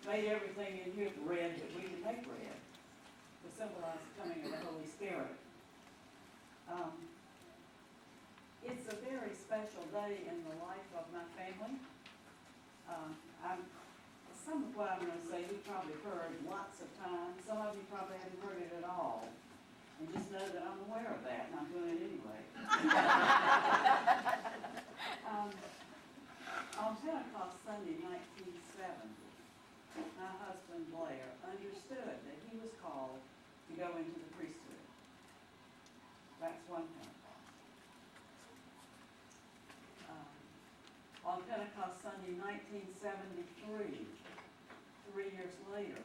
made everything in here red that we can make red to symbolize the coming of the Holy Spirit. It's a very special day in the life of my family. Some of what I'm going to say you've probably heard lots of times. Some of you probably haven't heard it at all. And just know that I'm aware of that, and I'm doing it anyway. On Pentecost Sunday, 1970, my husband Blair understood that he was called to go into the priesthood. That's one Pentecost. On Pentecost Sunday, 1973, 3 years later,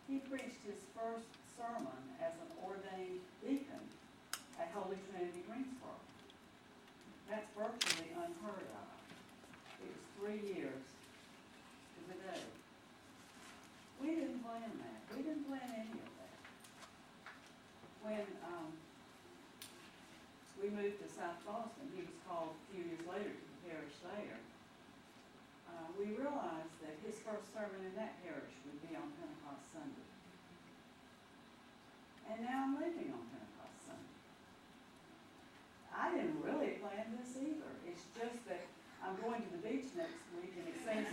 he preached his first sermon as an ordained deacon at Holy Trinity, Greensboro. That's virtually unheard of. It was 3 years to the day. We didn't plan that. We didn't plan any of that. When we moved to South Boston, he was called a few years later to the parish there. We realized that his first sermon in that parish would be on Pentecost Sunday. And now I'm leaving on Pentecost Sunday. I didn't really plan this either. It's just that I'm going to the beach next week, and it seems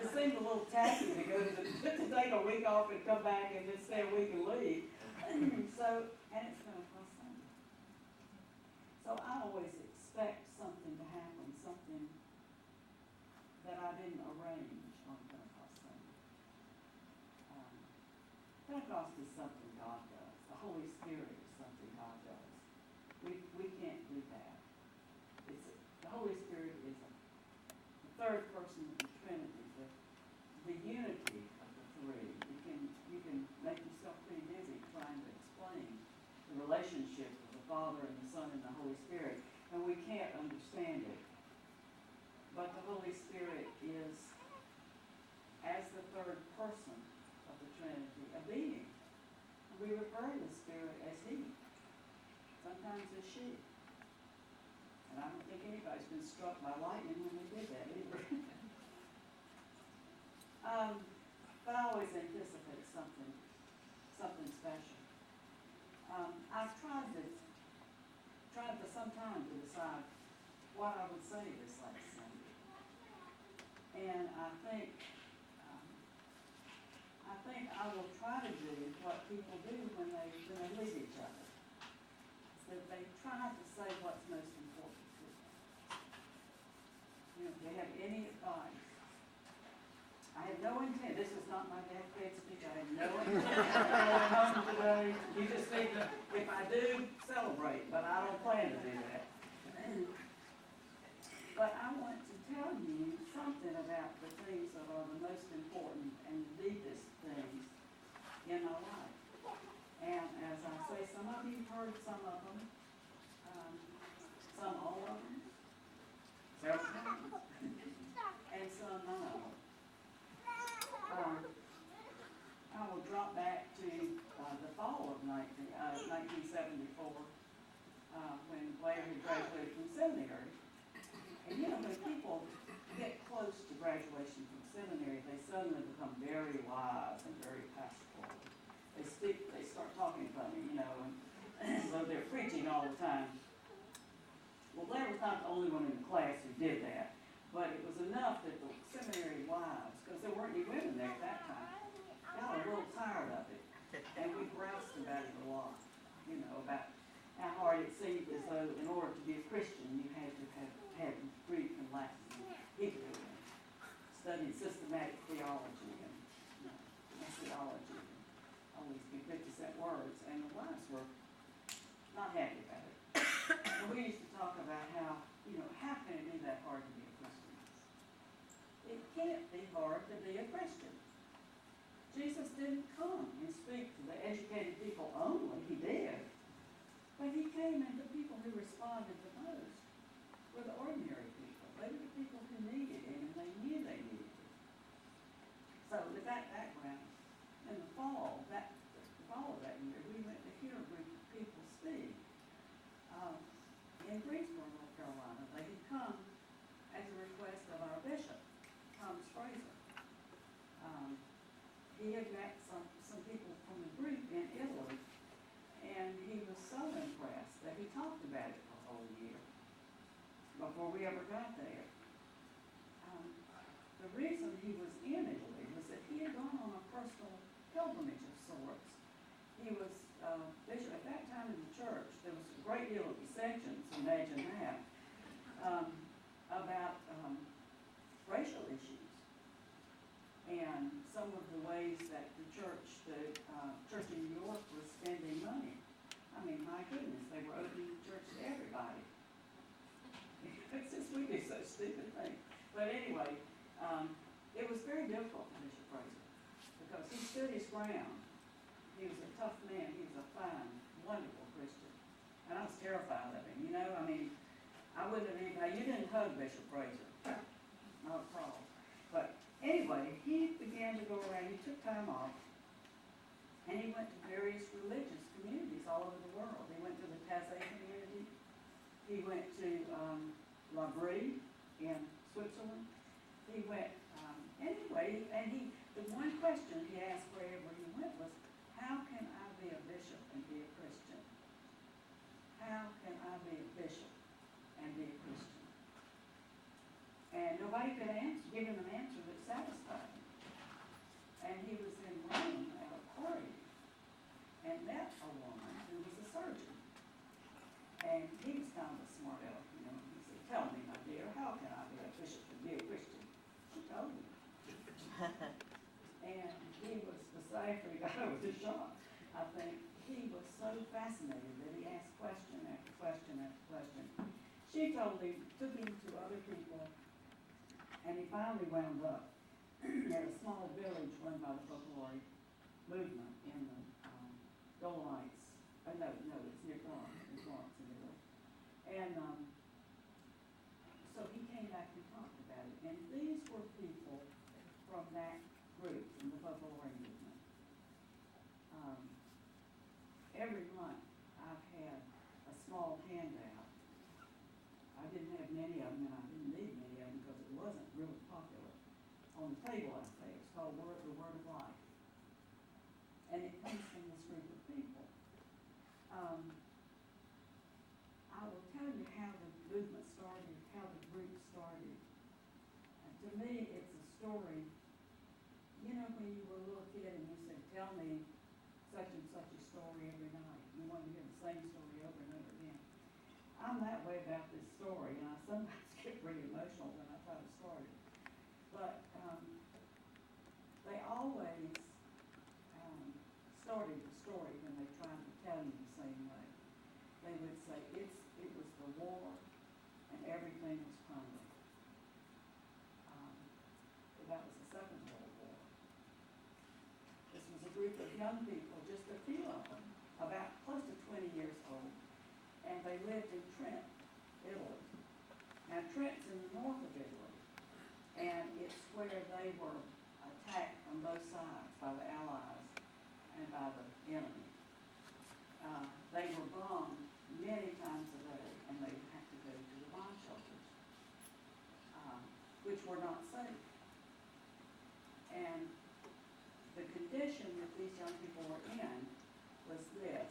it seems a little tacky to go to take a week off and come back and then stay a week and leave. And it's Pentecost Sunday. So I always expect something to happen, something that I didn't arrange on Pentecost Sunday. Pentecost is something God does. The Holy Spirit is something God does. We can't do that. The Holy Spirit is the third person of the Trinity, the unity of the three. You can make yourself pretty busy trying to explain the relationship of the Father and the Son and the Holy Spirit, and we can't understand it. But the Holy Spirit is, as the third person of the Trinity, a being. We refer to the Spirit as He, sometimes as she. And I don't think anybody's been struck by lightning when they did that either. But I always anticipate something special. I've tried for some time to decide what I would say this last Sunday. And I think I will try to do what people do when they leave each other. That they try to say what's most important to them. If they have any advice. I have no intent, this is not my deathbed speech, I have no intent of going home today. You just need to, if I do, celebrate, but I don't plan to do that. But I want to tell you something about the things that are the most important and the deepest things in my life. And as I say, some of you have heard some of them, some all of them, several times, and some none of them. I will drop back to the fall of 1974, when Blair had graduated from seminary. And when people get close to graduation from seminary, they suddenly become very wise and very pastoral. They start talking funny, and so they're preaching all the time. Well, Blair was not the only one in the class who did that, but it was enough that the seminary wives, because there weren't any women there at that time, got a little tired of it. And we groused about it a lot, about how hard it seemed as though in order to be a Christian, you had to have had Greek and Latin and Hebrew and studied systematic theology and methodology and all these big 50-cent words, and the wives were not happy about it. And we used to talk about how can it be that hard to be a Christian? It can't be hard to be a Christian. Jesus didn't come and speak to the educated people only. He did. But he came, and the people who responded the most were the ordinary people. They were the people who needed him, and they knew they needed him. So with that background, in the fall of that year, we went to hear a group of people speak in Greensboro, North Carolina. They had come as a request of our bishop, come before we ever got there. The reason he was in Italy was that he had gone on a personal pilgrimage of sorts. He was bishop at that time in the church. There was a great deal of dissensions, imagine that, about racial issues and some of the ways that the church in New York was spending money. I mean, my goodness, they were opening the church to everybody. It's just we do such stupid things. But anyway, it was very difficult for Bishop Fraser because he stood his ground. He was a tough man. He was a fine, wonderful Christian. And I was terrified of him, you know. I mean, I wouldn't have even, you didn't hug Bishop Fraser. Not a problem. But anyway, he began to go around. He took time off. And he went to various religious communities all over the world. He went to the Taizé community. He went to La Brie in Switzerland. He went, anyway, and the one question he asked wherever he went was, how can I be a bishop and be a Christian? How can I be a bishop and be a Christian? And nobody could give him an answer that satisfied him. And he was in Rome at a party and met a woman who was a surgeon. And he was kind of a smart aleck, you know. He said, tell me, my dear, how can I be a bishop and be a Christian? She told me. And he was, after he got over the shock, I think, he was so fascinated that he asked question after question after question. She told him, took him to other people, and he finally wound up at a small village run by the folklore movement in the Dolomites. No, it's near Florence, in Italy. And so he came back and talked about it. And these were people from that group, from the folklore movement. Every month I've had a small handout. I didn't have many of them, and I didn't need many of them because it wasn't really popular. On the table, I say, it's called the Word of Life. And it comes from this group of people. I will tell you how the movement started, how the group started. To me, it's a story. You know, when you were a little kid and you said, tell me such and such a story every night. You want to hear the same story over and over again. I'm that way about this story, and I sometimes get pretty emotional when I try to start it. But they always started the story when they tried to tell you the same way. They would say, it was the war, and everything was crumbling. That was the Second World War. This was a group of young people, just a few of them, about close to 20 years old, and they lived in Trent, Italy. Now Trent's in the north of Italy, and it's where they were attacked on both sides by the Allies and by the enemy. They were bombed many times a day, and they had to go to the bomb shelters, which were not safe. And the condition that these young people were in was this.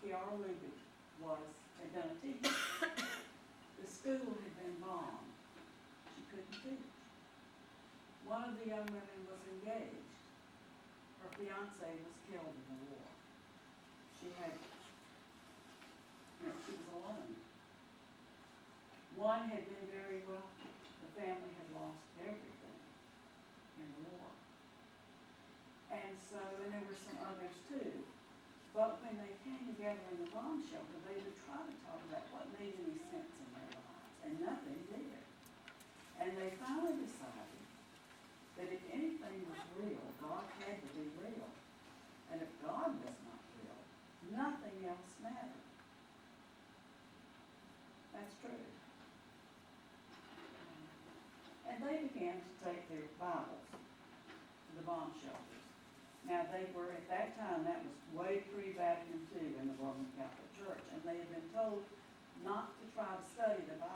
Chiara Lubick had done a teaching. The school had been bombed. She couldn't teach. One of the young women was engaged. Her fiancé was killed in the war. She was alone. One had been very wealthy. The family had lost everything in the war. And there were some others too. But when they came together in the bomb shelter, they would try to talk about what made any sense in their lives, and nothing did. And they finally decided that if anything was real, God had to be real. And if God was not real, nothing else mattered. That's true. And they began to take their Bibles to the bomb shelters. Now they were, at that time, that was way pre-Vatican II in the Roman Catholic Church, and they had been told not to try to study the Bible